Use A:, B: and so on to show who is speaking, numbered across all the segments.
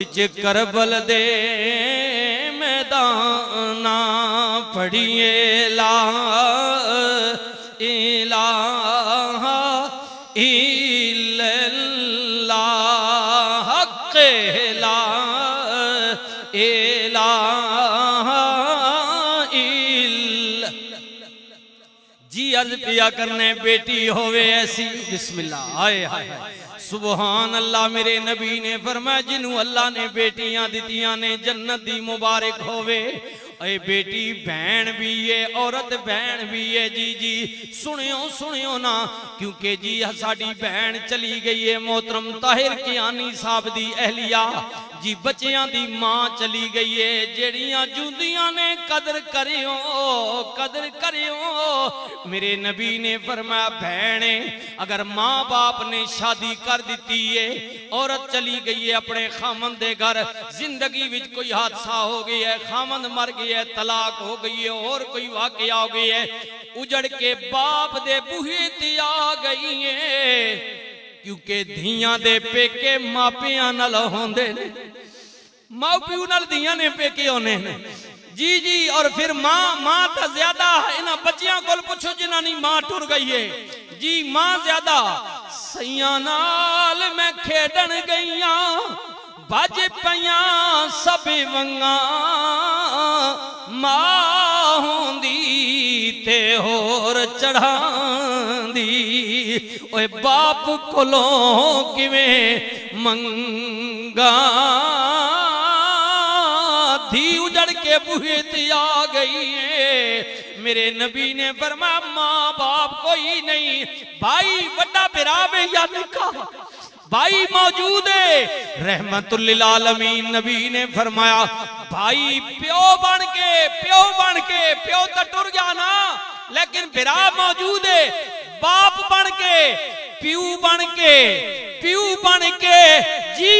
A: करबल दे मैदाना पढ़िए ला इलाहा इल्लल्लाह हक़ ला इलाहा इल्लल्लाह। जी अर्ज पिया करने बेटी होवे ऐसी बिस्मिल्लाह हाय हाय सुबहान अल्लाह। मेरे नबी ने फरमाया जिन्हों अल्लाह ने बेटियां दितियां ने जन्नत दी मुबारक होवे। ए बेटी बहन भी है औरत बहन भी है। जी जी सुनियो सुनियो ना क्योंकि जी साड़ी बहन चली गई है मोहतरम ताहिर कियानी साहब दी अहलिया जी बच्चियां दी मां चली गई है जेड़ियां जुंदियां ने कदर करियो कदर करियो। मेरे नबी ने फरमाया बहने अगर माँ बाप ने शादी कर दी है औरत चली गई है अपने खामन दे घर जिंदगी विच कोई हादसा हो गया है खामन मर गया है तलाक हो गई है और कोई वाकया हो गई है उजड़ के बाप दे बूहे ते आ गई है क्योंकि धियां दे पेके मापियां नाल होंदे ने मां प्यू नाल धियां ने पेके होने ने। जी जी और फिर मां तो ज्यादा इन्हां बच्चियां कोल पुछो जिन्हां दी मां टुर गई है। जी मां ज्यादा सैयां नाल मैं खेडन गईयां बज पईयां सब वंगा मां होंदी ते होर चढ़ांदी ओए बाप कोलों किवें मंगा धी उजड़ के बूहे ते आ गई है। मेरे नबी ने फरमाया मां बाप कोई नहीं भाई बड़ा बिरावे या निका भाई मौजूद है रहमतुल लिल आलमीन। नबी ने फरमाया भाई प्यो बन के प्यो तो टुर गया ना लेकिन बिरा मौजूद है बाप बन के प्यू बन के जी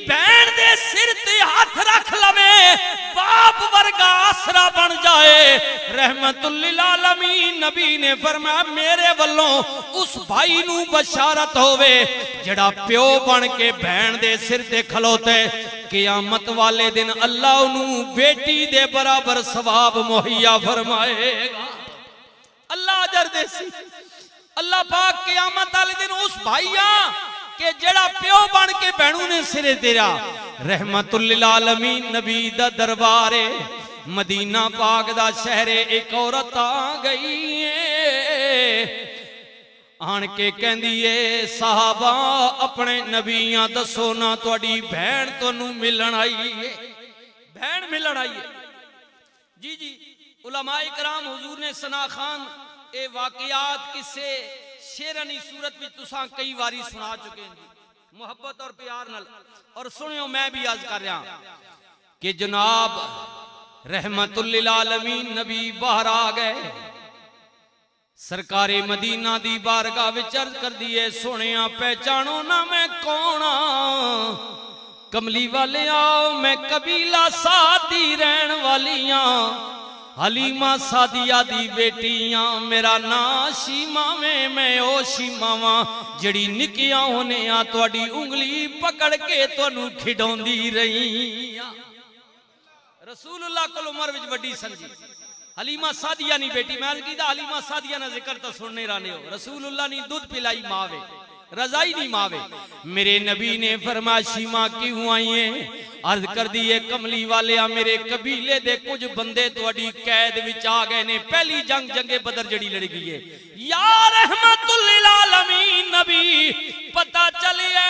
A: बहन दे सिर ते हाथ रख लवे बाप वर्गा आसरा बन जाए। रहमतुल लिल आलमीन नबी ने फरमाया मेरे वल्लों उस भाई नू बशारत होवे जड़ा प्यो बन के बहन दे सिर ते खलोते कियामत वाले दिन अल्लाह उन्हू बेटी दे बराबर सवाब मुहैया फरमाएगा। अल्लाह अजर देसी अल्लाह पाक कियामत वाले दिन उस भाईया के जड़ा प्यो बन के बहनू ने सिरे तेरा। रहमतुल लिल आलमीन नबी दा दरबार मदीना पाक दा शहरे एक औरत आ गई है आन के कहंदी है साहबा अपने नबियां दसो ना तुहाडी बहन तोनू मिलन आई है बहन मिलन आई है। जी जी उलमाए कराम हुजूर ने सना खान ए वाकयात किस्से शेरनी सूरत में तुसा कई बारी सुना चुके हैं मोहब्बत और प्यार नाल। और सुनियो मैं भी अर्ज कर रहा कि जनाब रहमतुल लिल आलमीन नबी बाहर आ गए सरकारे मदीना दी बारगाह विच अर्ज कर दिए सोनिया पहचानो ना मैं कौन कमली वाले आओ मैं कबीला सादी रहन वालियां हलीमा सादिया दी बेटियां मेरा ना शीमा में मैं ओ शीमा वा जड़ी निकिया होने आ तुहाडी उंगली पकड़ के तुहानू खिडौंदी रही। रसूलुल्लाह कोल उमर विच वड्डी समझी हलीमा सादिया नी बेटी मैं कीदा हलीमा सादिया ना जिक्र तो सुनने रहने हो रसूलुल्लाह नी दूध पिलाई मावे रजाई नहीं मावे। मेरे नबी ने फरमाया शीमा क्यों आई है अर्ज कर दी है कमली वाले मेरे कबीले दे कुछ बंदे तुहाडी कैद विच आ गए ने पहली जंगे बदर जड़ी लड़ गई है या रहमतुल लिल आलमीन नबी पता चलिए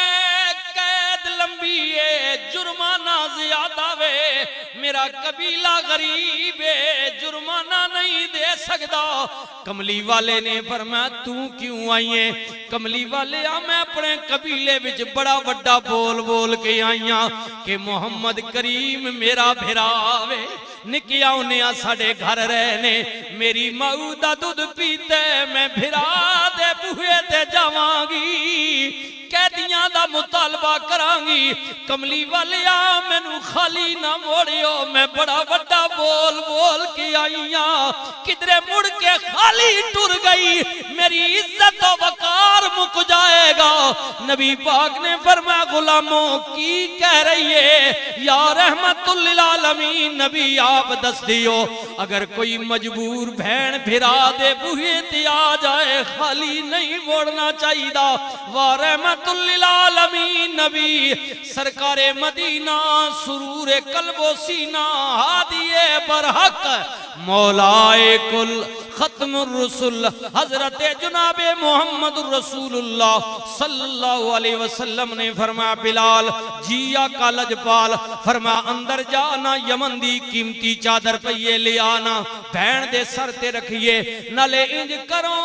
A: कैद लंबी है जुर्माना ज्यादा वे मेरा कबीला गरीब है जुर्माना नहीं दे सकता। कमली वाले ने फरमाया तू क्यों आई है कमली वाले मैं अपने कबीले विच बड़ा वड्डा बोल बोल के आई हां कि मोहम्मद करीम मेरा भिरावे निकिया उन्हें साडे घर रहने मेरी माऊ दा दूध पीते मैं भिरा दे बूहे ते जावांगी कैदियां दा मुतालबा करांगी। कमली वालिया मैनू खाली ना मोड़ियो, मैं बड़ा वड्डा बोल बोल के आई हां, किधरे मुड़ के खाली टुर गई, मेरी इज्जत और वकार मुक जाएगा। नबी पाक ने फरमाया गुलामों की कह रही है या रहमतुल लिल आलमीन, नबी आप दस दियो अगर कोई मजबूर भैन भिरा दे बूहे ते आ जाए खाली नहीं मोड़ना चाहिए। वा रहमतुल लिल आलमीन नबी सरकारे मदीना सुरूर कल्बो सीना हादिए बरहक मौलाए कुल खत्मुर रसूल हजरत जनाबे मोहम्मद रसूलुल्लाह सल्लल्लाहु अलैहि वसल्लम ने फरमाया बिलाल जिया का लजपाल फरमा अंदर जाना, यमन दी कीमती चादर पईए ले आना, भैन दे सर ते रखिए, नाले इंज करो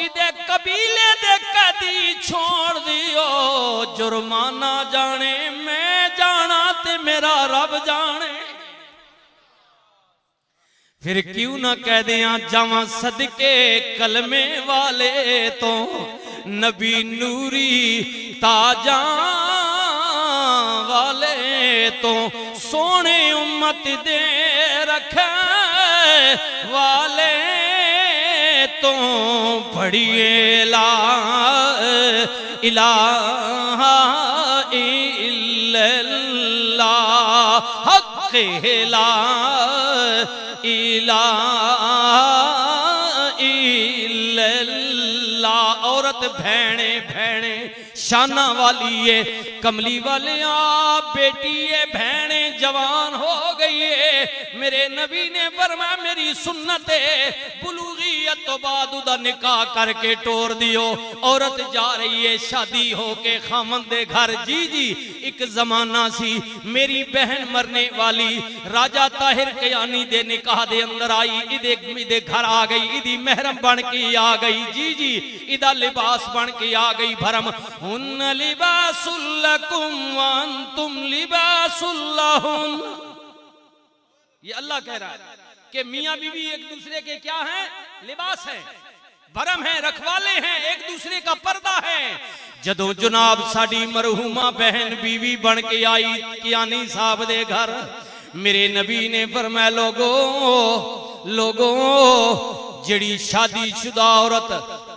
A: इदे कबीले दे कैदी छोड़ दियो, जुर्माना जाने मैं जाना ते मेरा रब जाने। फिर क्यों ना कह दिया जावा सदके कलमे वाले तो नबी नूरी ताजा वाले तो सोने उम्मत दे रखे वाले तो पढ़िए ला इलाहा इल्लल्लाह हक़ ला इल्लल्लाह। औरत भैणे भैणे शाना वाली है, कमली वाले बेटी है भैणे जवान हो गई है। मेरे नबी ने फरमाया मेरी सुन्नत है बुलूगियत तो बाद उदा निकाह करके टोर दियो। औरत जा रही है शादी होके खामन दे घर। जी जी एक जमाना सी मेरी बहन मरने वाली राजा ताहिर कयानी दे निकाह दे अंदर आई, इदे घर आ गई, इदी महरम बन के आ गई। जी जी इदा लिबास बन के आ गई भरम। हुन्न लिबासुल लकुम व अंतुम लिबासुल लहुन। ये अल्लाह कह रहा है कि मियां बीवी एक दूसरे के क्या हैं? लिबास हैं, भरम है, रखवाले हैं, एक दूसरे का पर्दा है। जदों जनाब साडी मरहूमा बहन बीवी बन के आई कियानी साहब दे घर, मेरे नबी ने फरमाया लोगो जिहड़ी शादीशुदा औरत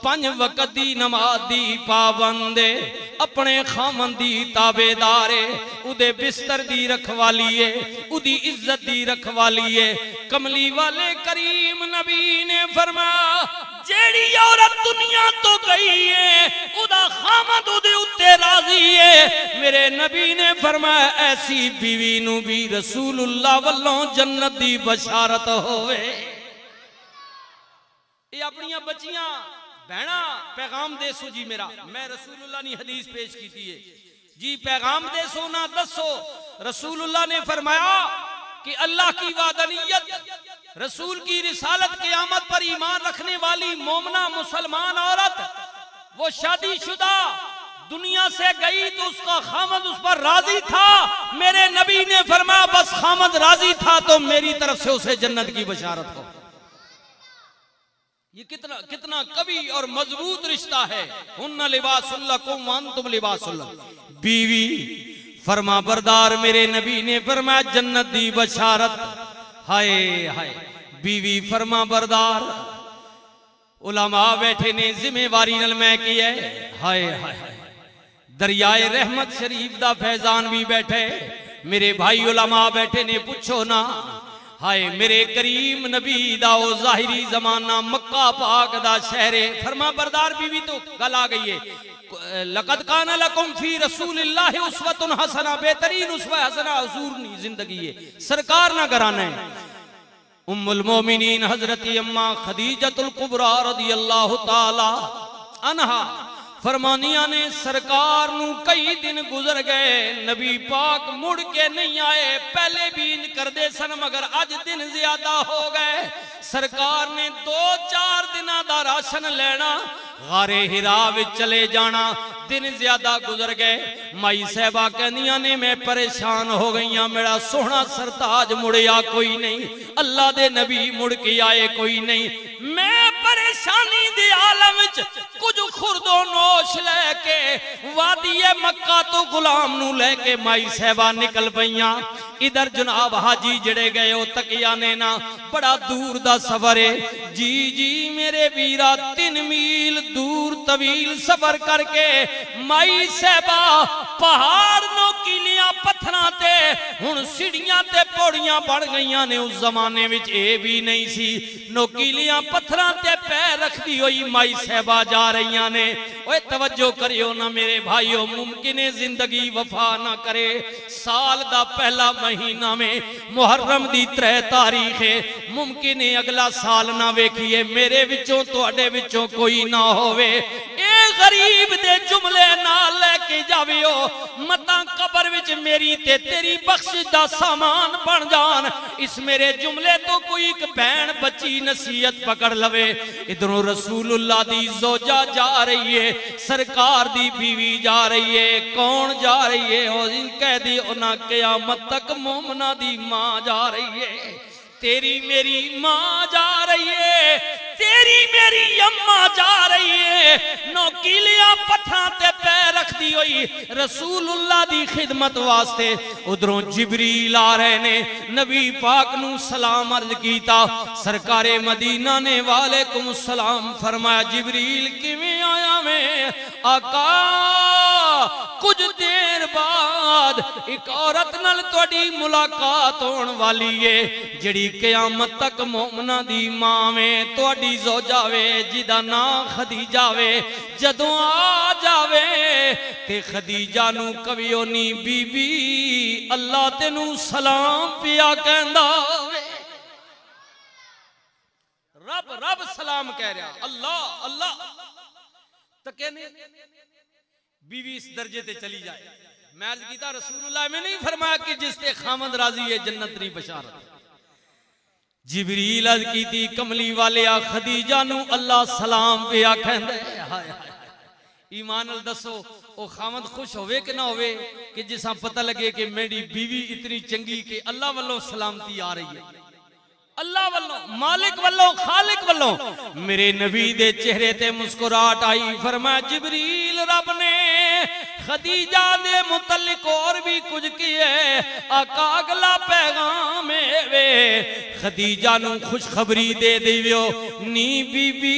A: 5 वक्त दी नमाज दी पाबंद है, अपने खामन दी ताबेदार है, उदे बिस्तर दी रखवाली है, उदी इज्जत दी रखवाली है। कमली वाले करीम नबी ने फरमाया जेड़ी औरत दुनिया तो गई है उदा खामद उदे उत्ते राजी है। मेरे नबी ने फरमाया ऐसी बीवी नू भी रसूलुल्लाह वल्लों जन्नत दी बशारत होवे। ये अपनियां बच्चियां भैणा पैगाम देसो जी मेरा, मैं रसूलुल्लाह ने हदीस पेश की थी जी, पैगाम देसो ना दसो। रसूलुल्लाह ने फरमाया कि अल्लाह की वादनीयत रसूल की रिसालत क़यामत पर ईमान रखने वाली मोमना मुसलमान औरत वो शादीशुदा दुनिया से गई तो उसका खामद उस पर राजी था। मेरे नबी ने फरमाया बस खामद राजी था तो मेरी तरफ से उसे जन्नत की बशारत हो। ये कितना कवि और मजबूत रिश्ता है। हुन्ना लिबासुल लकुम व अंतुम लिबासुल लहुन। बीवी फरमा बरदार मेरे नबी ने फरमाया जन्नत दी बशारत। हाय हाय बीवी फरमा बरदार उलमा बैठे ने जिम्मेवारी नल मैं की है। हाय हाय दरियाए रहमत शरीफ दा फैजान भी बैठे, मेरे भाई उलमा बैठे ने पूछो ना। हाय मेरे करीम नबी दा ओ जाहिरी जमाना मक्का पाक दा शहरे। फरमा बरदार बीवी तो गल आ गई है लक़द काना लकुम फी रसूलिल्लाहि उस्वतुन हसना, बेहतरीन उसवा हसना हुजूर नी जिंदगी है सरकार ना कराना है। उम्मुल मोमिनीन हजरत अम्मा खदीजतुल कुबरा रदियल्लाहु ताला अन्हा फरमानिया ने सरकार नू कई दिन गुजर गए, नबी पाक मुड़ के नहीं आए। पहले भी इंज करदे सन मगर अज दिन ज्यादा हो गए। सरकार ने 2-4 दिना दा राशन लेना गारे हिरा विच चले जाना, दिन ज्यादा गुजर गए। माई साहबा कहदियां ने मैं परेशान हो गई हां, मेरा सोहना सरताज मुड़िया कोई नहीं, अल्लाह दे नबी मुड़ के आए कोई नहीं। मैं परेशानी दे आलम विच कुछ खुरदो नोश लैके वादिए मक्का तो गुलाम नू लैके माई साहबा निकल पईयां। इधर जनाब हाजी जड़े गए हो तकिया ने ना बड़ा दूर दा सफर है जी जी मेरे वीरा 3 मील दूर तवील सफर करके माई साहबा पहाड़ नोकीलियां पत्थरां ते हुण सीढ़ियां ते पौड़ियां बन गईयां ने। उस जमाने विच ए भी नहीं सी नोकीलियां पत्थरां ते पैर रखदी होई माई साहबा जा रही ने। ओए तवज्जो करियो ना मेरे भाइयों, मुमकिन है जिंदगी वफा ना करे। साल दा पहला महीना में मुहर्रम दी 3 तारीख है, मुमकिन है अगला साल ना वेखिए मेरे विचों तुहाडे विचों कोई ना होवे। ए गरीब दे जुमले नाल लेके जावियो मतां कब्र विच मेरी ते तेरी बख्शिश दा सामान बन जान। इस मेरे जुमले तो कोई एक बहन बच्ची नसीहत पकड़ लवे। इधरों रसूलुल्लाह दी ज़ौजा जा रही है, सरकार दी बीवी जा रही है। कौन जा रही है? ओ कह दी उन्हां क़यामत तक मोमना दी मां जा रही है। तेरी मेरी मां जा रही है, तेरी मेरी अम्मा जा रही है। नौकीलियां पत्थरां ते पैर रखदी हुई रसूलुल्लाह दी खिदमत वास्ते। उधरों जिबरील आ रहे ने, नबी पाक नू सलाम अर्ज कीता। सरकारे मदीना ने वालेकुम सलाम फरमाया। जिबरील किवें आया मैं? आका कुछ देर बाद एक औरत नाल तुहाडी मुलाकात होने वाली है जिहड़ी क़यामत तक मोमना दी मां वे, तुहाडी ज़ौजा वे, जिहदा नाम खदीजा वे। जदों आ जावे ते खदीजा नू कवियो नी बीबी अल्लाह तेनू सलाम पिया कहंदा वे। रब रब सलाम कह रहा, अल्लाह अल्लाह तो कहने बीवी इस दर्जे ते चली जाए। मैं अर्ज कीता रसूलुल्लाह में नहीं फरमाया कि जिसते खामद राजी है जन्नत दी बशारत। जिबरील अर्ज कीती कमली वाले आ खदीजा नू अल्लाह सलाम पे आखंदा है। हाय हाय ईमान नाल दसो ओ खामद खुश होवे कि ना होवे कि जिसा पता लगे कि मेरी बीवी इतनी चंगी कि अल्लाह वल्लों सलामती आ रही है, अल्लाह वल्लों, मालिक वल्लों, खालिक वल्लों। मेरे नबी दे चेहरे ते मुस्कुराहट आई। फरमाया जिबरील रब ने खदीजा दे मुतल्लिक और भी कुछ किए। आका अगला पैगाम वे खदीजा नू खुशखबरी दे दियो नी बीबी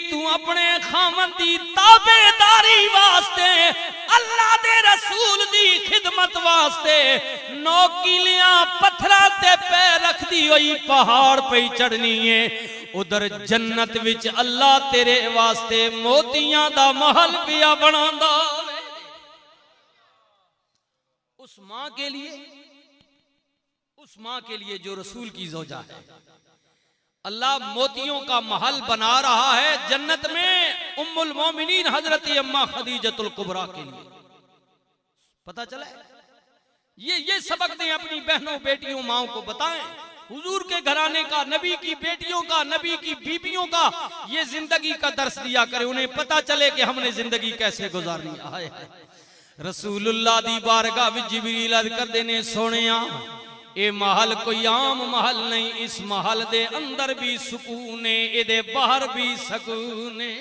A: तू अपने खामन दी ताबेदारी वास्ते अल्लाह दे रसूल दी खिदमत वास्ते नौकीलियां पत्थरां ते पैर रखदी होई पहाड़ पे चढ़नी है। उधर जन्नत विच अल्लाह तेरे वास्ते मोतियां दा महल पिया बनांदा। उस मां के लिए, उस मां के लिए जो रसूल की ज़ौजा है, अल्लाह मोतियों का महल बना रहा है जन्नत में उम्मुल मोमिनीन हजरत अम्मा खदीजतुल कुबरा के लिए। पता चला ये सबक दें अपनी बहनों बेटियों माओं को बताएं। हुजूर के घराने का, नबी की बेटियों का, नबी की बीबियों का ये जिंदगी का दर्श दिया करें, उन्हें पता चले कि हमने जिंदगी कैसे गुजारनी। हाय हाय रसूलुल्लाह दी बारगाह विच जिबरील अर्ज कर देने सोनिया ये महल कोई आम महल नहीं, इस महल दे अंदर भी सुकून है, इहदे बाहर भी सुकून है।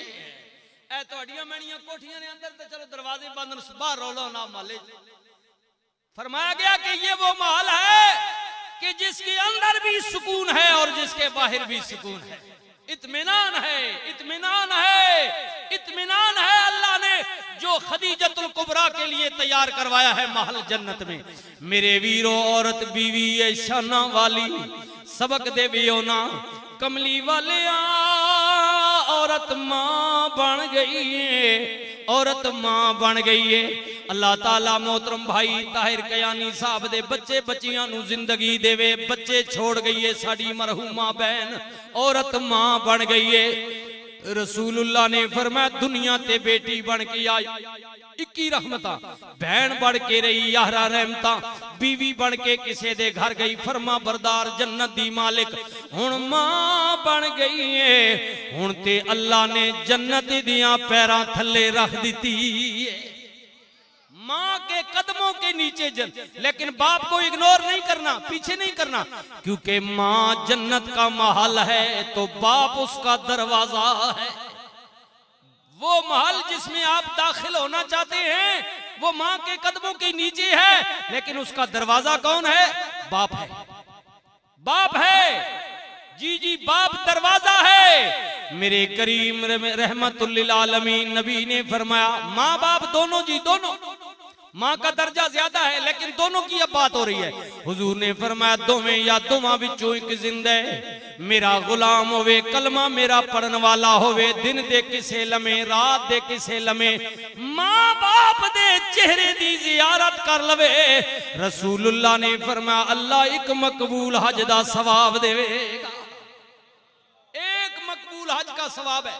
A: ऐ तुहाडियां मैणियां कोठियां ने अंदर ते चलो दरवाजे बंद, बाहर रौला ना माले। फरमाया गया कि ये वो महल है कि जिसके अंदर भी सुकून है और जिसके बाहर भी सुकून है। इत्मीनान है, इत्मीनान है, इत्मीनान है। अल्लाह ने जो खदीजतुल कुबरा के लिए तैयार करवाया है महल जन्नत में। मेरे वीरों औरत बीवी है शाना वाली, सबक दे भी होना कमली वाले औरत मां बन गई है, औरत मां बन गई है। अल्लाह ताला मोहतरम भाई ताहिर कयानी साहब दे बच्चे बच्चियां नू जिंदगी देवे। बच्चे छोड़ गई है साड़ी मरहूमा बहन, औरत मां बन गई है। रसूलुल्लाह ने फरमाया दुनिया ते बेटी बन के आई 21 रहमता, बहन बन के रही 11 रहमता, बीवी बन के किसे दे घर गई फरमा बरदार जन्नत दी मालिक हुण मां बन गई है। हुण ते अल्लाह ने जन्नत दियां पैरां थल्ले रख दिती है, मां के कदमों के नीचे लेकिन बाप को इग्नोर नहीं करना, पीछे नहीं करना, क्योंकि मां जन्नत का महल है तो बाप उसका दरवाजा है। वो महल जिसमें आप दाखिल होना चाहते हैं वो मां के कदमों के नीचे है, लेकिन उसका दरवाजा कौन है? बाप है, बाप है। जी जी, बाप दरवाजा है। मेरे करीम रहमतुल लिल आलमीन नबी ने फरमाया माँ बाप दोनों, जी दोनों, माँ का दर्जा ज्यादा है लेकिन दोनों की अब बात हो रही है। हुजूर ने फरमाया दोवें या दोवां विचों एक जिंदा है, मेरा गुलाम होवे, कलमा मेरा पढ़न वाला होवे, दिन दे किसे लमे, रात दे किसे लमे, माँ बाप दे चेहरे दी जियारत कर लवे। रसूलुल्लाह ने फरमाया अल्लाह एक मकबूल हज दा सवाब देवेगा। एक मकबूल हज का सवाब है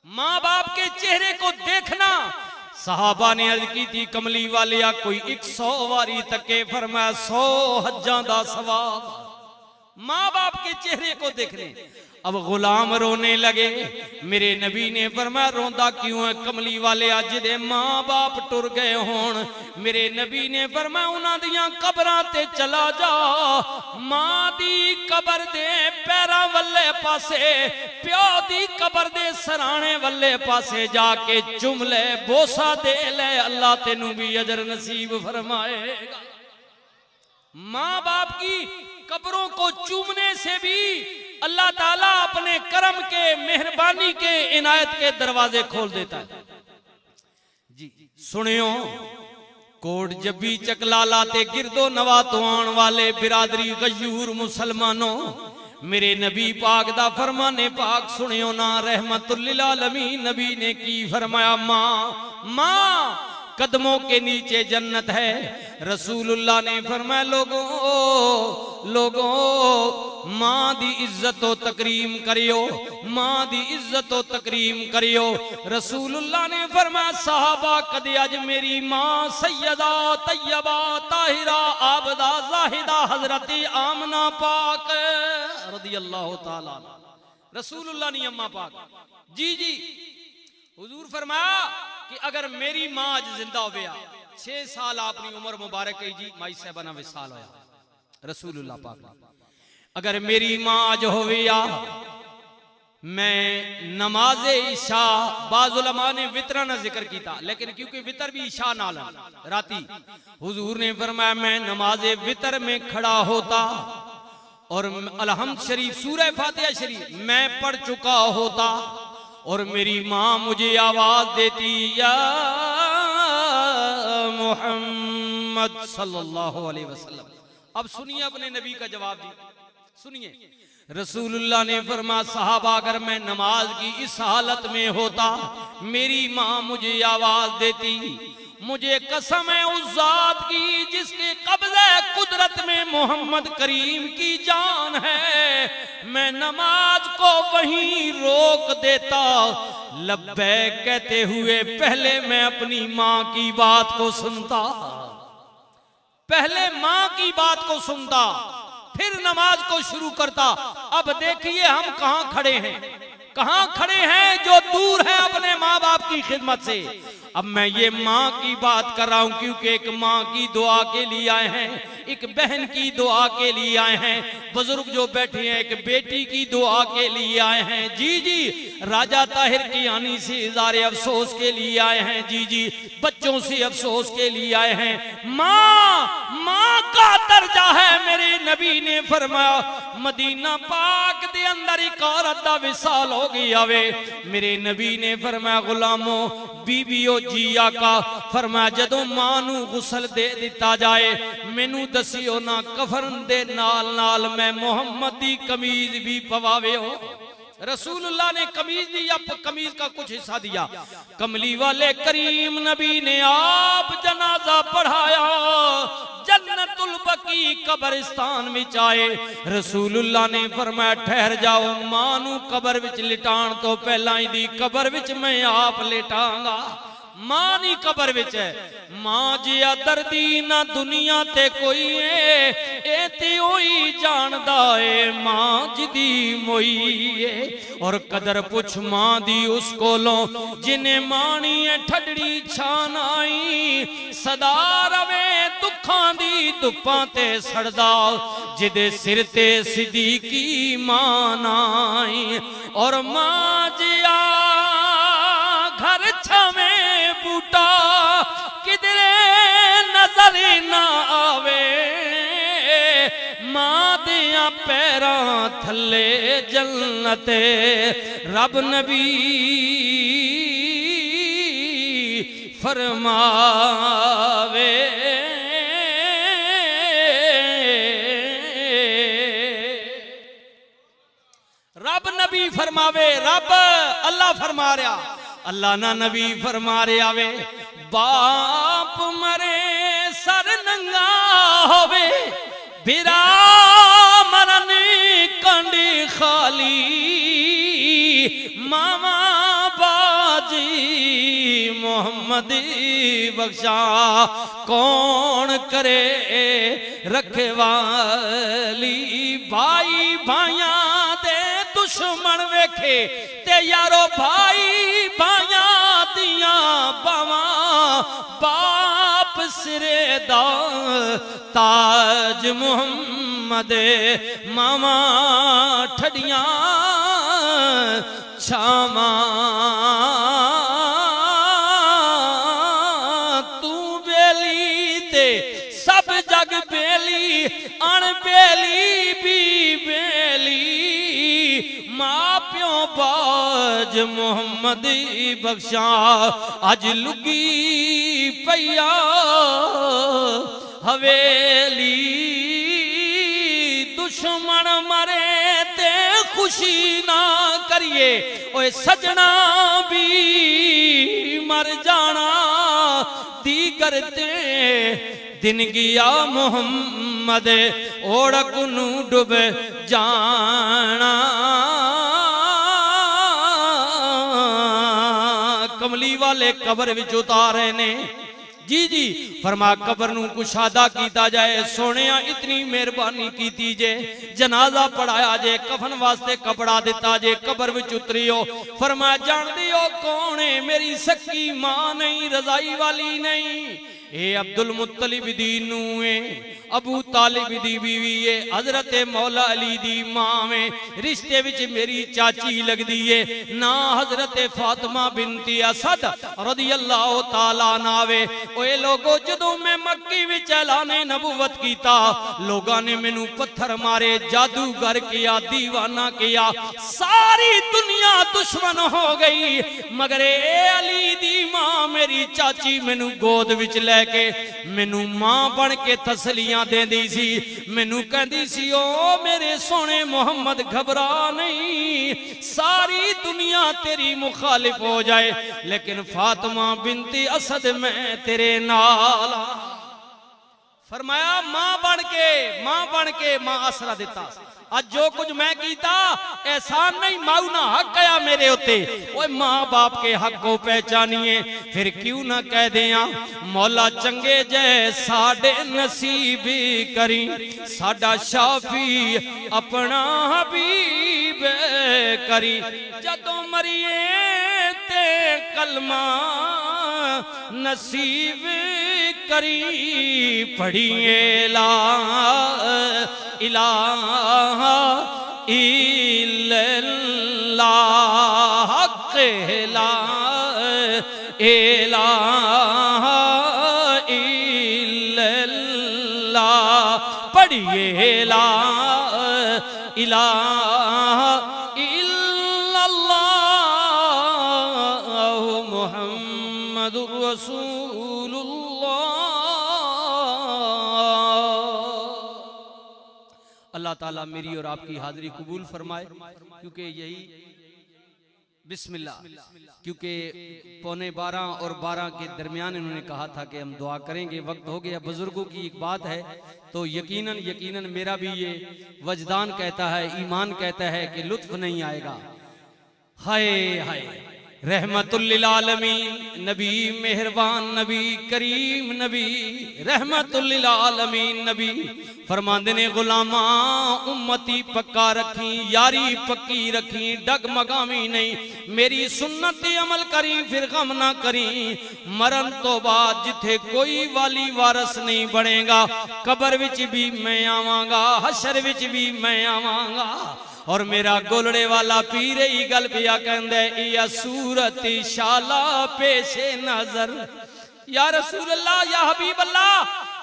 A: माँ बाप के चेहरे को देखना। सहाबा ने अर्ज की थी कमली वालिया कोई 100 वारी तके, फरमाया 100 हज्जां दा सवाब माँ बाप के चेहरे को देखने। अब गुलाम रोने लगे। मेरे नबी ने फरमाया रोंदा क्यों है कमली वाले, अज दे माँ बाप टुर गए होन। मेरे नबी ने फरमाया उन्हां दियां कबरां ते चला जा, मां दी कबर दे पैरां वल्ले पासे, प्यो दी कबर दे सराणे वल्ले पासे जाके चुम ले, बोसा दे ले, अल्लाह तेनू भी अजर नसीब फरमाएगा। माँ बाप की कब्रों को चूमने से भी अल्लाह ताला अपने करम के, मेहरबानी के, इनायत के दरवाजे खोल देता है। जी सुनियो, कोट जब्बी चकलाला ते गिरदो नवा तो आन वाले बिरादरी गयूर मुसलमानों, मेरे नबी पाक दा फरमाने पाक सुनियो ना। रहमतुल लिल आलमीन नबी ने की फरमाया माँ कदमों के नीचे जन्नत है। रसूलुल्लाह ने फरमाया लोगों मां दी इज्जत व तकरीम करियो, मां दी इज्जत व तकरीम करियो। रसूलुल्लाह ने फरमाया साहबा कदे अज मेरी मां सैयदा तैयबा ताहिरा आबदा जाहिदा हजरत आमना पाक रदियल्लाहु ताला, रसूलुल्लाह ने अम्मा पाक, जी जी हुजूर फरमाया कि अगर मेरी मां आज जिंदा हो गया, 6 साल अपनी उम्र मुबारक है जी, माई साहबाना विसाल होया। रसूलुल्लाह पाक अगर मेरी मां आज हो गया, मैं नमाजे इशा, बाज़ उलमा ने वितर ना जिक्र किया, लेकिन क्योंकि वितर भी इशा नाल राती, हुजूर ने फरमाया मैं नमाजे वितर में खड़ा होता और अलहम्द शरीफ सूरह फातिहा शरीफ मैं पढ़ चुका होता और मेरी मां मुझे आवाज देती या मोहम्मद सल्लल्लाहु अलैहि वसल्लम। अब सुनिए अपने नबी का जवाब दी, सुनिए। रसूलुल्लाह ने फरमाया साहबा अगर मैं नमाज की इस हालत में होता, मेरी मां मुझे आवाज देती, मुझे कसम है उस जात की जिसके कब्ज़े कुदरत में मोहम्मद करीम की जान है, मैं नमाज को वहीं रोक देता, लब्बैक कहते हुए पहले मैं अपनी मां की बात को सुनता, पहले मां की बात को सुनता, फिर नमाज को शुरू करता। अब देखिए हम कहां खड़े हैं, कहां खड़े हैं जो दूर है अपने माँ बाप की खिदमत से। अब मैं ये माँ की बात कर रहा हूं क्योंकि एक माँ की दुआ के लिए आए हैं, एक बहन की दुआ के लिए आए हैं, बुजुर्ग जो बैठे हैं एक बेटी की दुआ के लिए आए हैं, जी जी राजा ताहिर की आनी से इज़ारे अफसोस के लिए आए हैं, जी जी बच्चों से अफसोस के लिए आए हैं। माँ का दर्जा है। मेरे नबी ने फरमाया मदीना पाक दे अंदर एक औरत दा विसाल हो गया वे, मेरे नबी ने फरमाया गुलामों बीबियो जी आका फरमाया जदों मां नू गुसल दे दिता जाए, मैनू दसियो ना कफन दे नाल नाल मैं मोहम्मद दी कमीज भी पवावे हो। रसूलुल्लाह ने कमीज दी या कमीज का कुछ हिस्सा दिया। कमली वाले करीम नबी ने आप जनाजा पढ़ाया, जन्नतुल बकी कब्रिस्तान विच आए। रसूलुल्लाह ने फरमाया ठहर जाओ, मां नू कब्र विच लिटाण तो पहला दी कब्र विच मैं आप लेटांगा। मां नी कब्र विच है, मां जिया दर्दी ना दुनिया ते कोई है, ए ते ओही जानदा है मां जिदी मोई है। और कदर पुछ मां दी उस कोलों जिन्हें मानी है ठडड़ी छान आई, सदा रवे दुखां दी धुप्पां ते सड़दा, जिदे सिर ते सिद्दीकी मां आई। और मां जिया बूटा किधरे नजर ना आवे, मां दिया पैरां थले जन्नते रब नबी फरमावे। रब नबी फरमावे, रब अल्लाह फरमा रहा, अल्लाह ना नबी फरमा रहा वे। बाप मरे सर नंगा होवे, बिरा मरन कंडी खाली, मामा बाजी मोहम्मद बख्शा कौन करे रखवाली। भाई भाइया दे दुश्मन वेखे ते यारो, भाई भाइया दिया बावा, बाप सिरे दा ताज मुहम्मद, मामा ठड़ियां छावा। तू बेली ते सब जग बेली, अणबेली भी बेली, मां प्यो बाज मोहम्मद बख्शा अज लुगी पैया हवेली। दुश्मन मरे ते खुशी ना करिए, ओए सजना भी मर जाना, दीगर ते दिन गया मोहम्मद ओढ़क नू डुब जाना। कमली वाले कबर विच उतारे ने जी जी, फरमा कबर नू कुशादा कीता जाए, सोने इतनी मेहरबानी कीती जे, जनाजा पढ़ाया जे, कफन वास्ते कपड़ा दिता जे, कबर विच उतरियो। फरमा जानदी हो कौन है, मेरी सकी मां नहीं, रजाई वाली नहीं, ए अब्दुल मुत्तलिब दी नूह है, अबू तालिब दी बीवी है, हजरत मौला अली दी मां में रिश्ते विच मेरी चाची लगदी है ना, हजरत फातिमा बिनती असद रदियल्लाहु ताला नावे। ओए लोगो जदों मैं मक्की विच ऐलाने नबूवत कीता, लोगां ने मैनू पत्थर मारे, जादूगर किया, दीवाना किया, सारी दुनिया दुश्मन हो गई, मगर ए अली दी मां मेरी चाची मैनू गोद विच लैके मैनू मां बन के तसलियां देंदी सी, मैनू कहंदी सी ओ मेरे सोने मोहम्मद घबरा नहीं, सारी दुनिया तेरी मुखालिफ हो जाए लेकिन फातिमा बिनती असद मैं तेरे नाल। फरमाया मां बन के मां आसरा दिता। आज जो कुछ मैं कीता एहसान नहीं, माऊ ना हक आया मेरे उत्ते, ओए मां बाप के हक को पहचानिए, फिर क्यों ना कह दिया मौला चंगे जै साडे नसीब करी, साडा शाफी अपना हबीब करी, जदों मरिए ते कलमा नसीब करी, पढ़िए ला इलाहा इल्लल्लाह, ला इलाहा इल्लल्लाह, पढ़िए ला इलाहा इल्लल्लाह मुहम्मदुर रसूलुल्लाह। अल्लाह ताला मेरी और आपकी हाजिरी कबूल फरमाए, क्योंकि यही बिस्मिल्लाह, क्योंकि 11:15 और 12 के दरमियान इन्होंने कहा था कि हम दुआ करेंगे, वक्त हो गया। बुजुर्गों की एक बात है तो यकीनन मेरा भी ये वजदान कहता है, ईमान कहता है कि लुत्फ नहीं आएगा। हाय हाय रहमतुल लिल आलमीन नबी, मेहरबान नबी, करीम नबी, रहमतुल लिल आलमीन नबी फरमांदे ने गुलामा उम्मती पक्का रखी, यारी पक्की रखी, डगमगावी नहीं, मेरी सुन्नत अमल करी, फिर गम ना करी। मरण तो बाद जिथे कोई वाली वारस नहीं बनेगा, कबर विच भी मैं आवांगा, हशर विच भी मैं आवांगा। और मेरा गोलड़े वाला पीर ही गल पिया कहंदे या सूरत शाला पेशे नजर। या रसूल अल्लाह या हबीब अल्लाह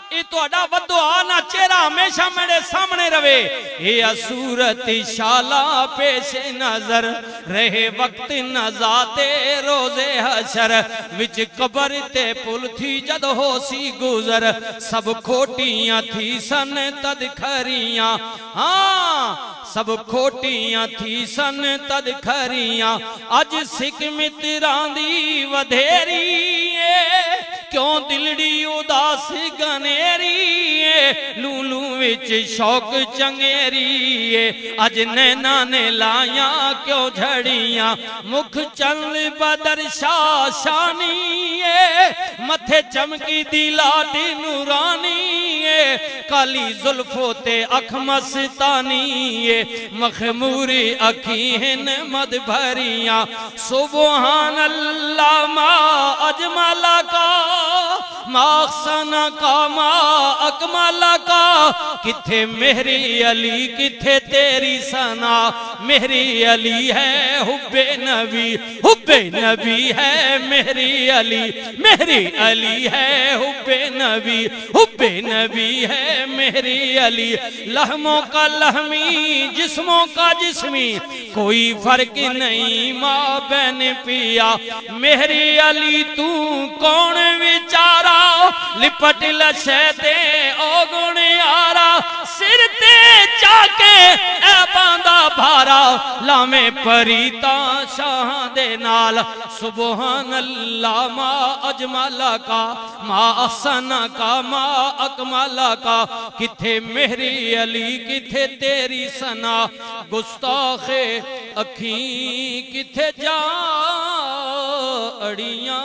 A: ये तुहाडा वदुआ ना चेहरा हमेशा मेरे सामने रवे। ये सूरत शाला पेशे नजर रहे वक्त नजाते रोजे हशर विच कबर ते पुल थी जद हो सी गुजर सब खोटियां थी सन तद खरियां। हाँ सब खोटियां थी सन तद खरियां अज सिख मित्रां दी वधेरी क्यों दिलड़ी उदास गनेरी लूलू विच शौक चंगेरी अज नैना ने लाया क्यों झड़ियां मुख चल बदर शाशानी मथे चमकी दी लाडी नूरानी काली जुल्फो ते अख मस्तानी मखमूरी अखीन मद भरियां सुबहान अल्लाह मा अजमला का माखसना का मा अकमला का किथे मेरी अली किथे तेरी सना मेरी अली है हुब्बे नबी है मेरी अली है हुब्बे नबी है मेरी अली। लहमों का लहमी जिस्मों का जिस्मी कोई फर्क नहीं माँ बहन पिया मेरी अली तू कौन विचारा लिपट लशे दे ओ गुण यारा सिर ते चाके ए बांदा भारा लामे परीता शाह दे नाल सुबहान अल्लाह मा अजमला का मा अहसना का मा अकमला का किथे मेरी अली किथे तेरी सना गुस्ताखे अखी किथे जा अड़ियां।